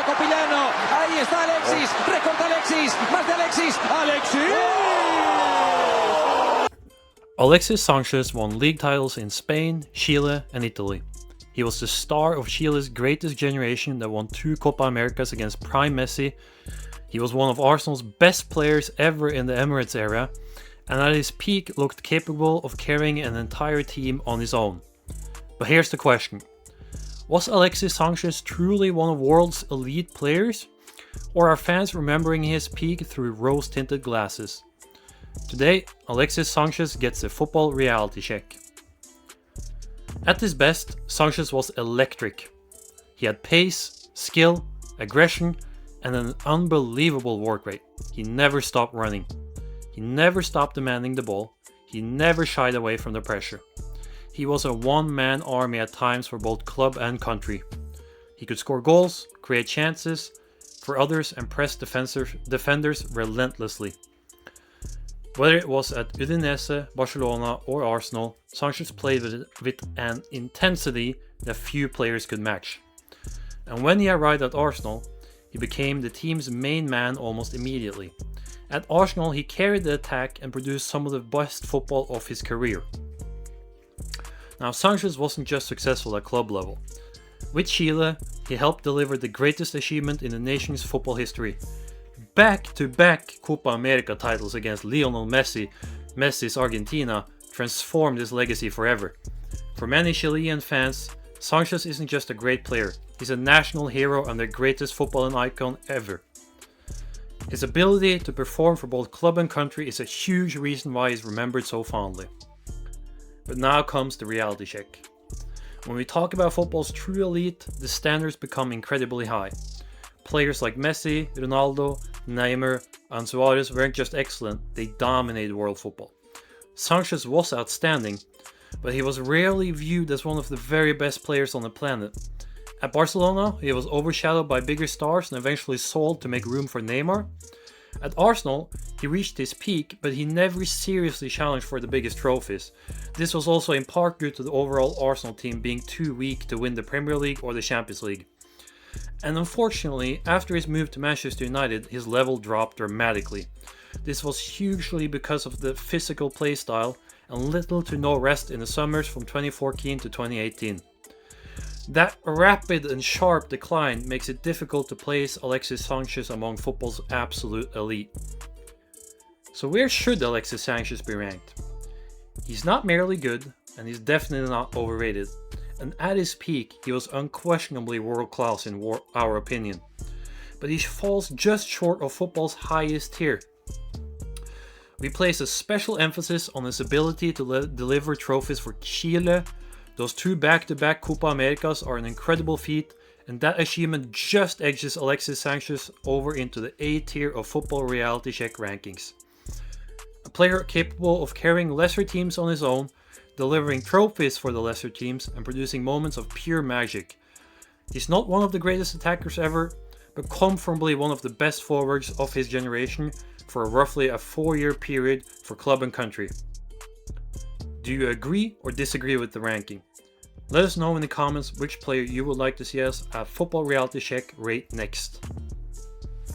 Copillano. Ahí está Alexis. Recorta Alexis. Más de Alexis. Alexis! Alexis Sanchez won league titles in Spain, Chile and Italy. He was the star of Chile's greatest generation that won 2 Copa Americas against prime Messi. He was one of Arsenal's best players ever in the Emirates era, and at his peak looked capable of carrying an entire team on his own. But here's the question. Was Alexis Sanchez truly one of the world's elite players? Or are fans remembering his peak through rose-tinted glasses? Today, Alexis Sanchez gets a football reality check. At his best, Sanchez was electric. He had pace, skill, aggression, and an unbelievable work rate. He never stopped running. He never stopped demanding the ball. He never shied away from the pressure. He was a one-man army at times for both club and country. He could score goals, create chances for others, and press defenders relentlessly. Whether it was at Udinese, Barcelona or Arsenal, Sanchez played with an intensity that few players could match. And when he arrived at Arsenal, he became the team's main man almost immediately. At Arsenal, he carried the attack and produced some of the best football of his career. Now, Sanchez wasn't just successful at club level. With Chile, he helped deliver the greatest achievement in the nation's football history. Back-to-back Copa America titles against Lionel Messi, Messi's Argentina, transformed his legacy forever. For many Chilean fans, Sanchez isn't just a great player, he's a national hero and the greatest footballing icon ever. His ability to perform for both club and country is a huge reason why he's remembered so fondly. But now comes the reality check. When we talk about football's true elite, the standards become incredibly high. Players like Messi, Ronaldo, Neymar and Suarez weren't just excellent, they dominated world football. Sanchez was outstanding, but he was rarely viewed as one of the very best players on the planet. At Barcelona, he was overshadowed by bigger stars and eventually sold to make room for Neymar. At Arsenal, he reached his peak, but he never seriously challenged for the biggest trophies. This was also in part due to the overall Arsenal team being too weak to win the Premier League or the Champions League. And unfortunately, after his move to Manchester United, his level dropped dramatically. This was hugely because of the physical play style and little to no rest in the summers from 2014 to 2018. That rapid and sharp decline makes it difficult to place Alexis Sanchez among football's absolute elite. So where should Alexis Sanchez be ranked? He's not merely good, and he's definitely not overrated. And at his peak, he was unquestionably world class in our opinion. But he falls just short of football's highest tier. We place a special emphasis on his ability to deliver trophies for Chile. Those 2 back-to-back Copa Americas are an incredible feat, and that achievement just edges Alexis Sanchez over into the A tier of football reality check rankings. A player capable of carrying lesser teams on his own, delivering trophies for the lesser teams, and producing moments of pure magic. He's not one of the greatest attackers ever, but comfortably one of the best forwards of his generation for roughly a 4-year period for club and country. Do you agree or disagree with the ranking? Let us know in the comments which player you would like to see us at Football Reality Check rate next.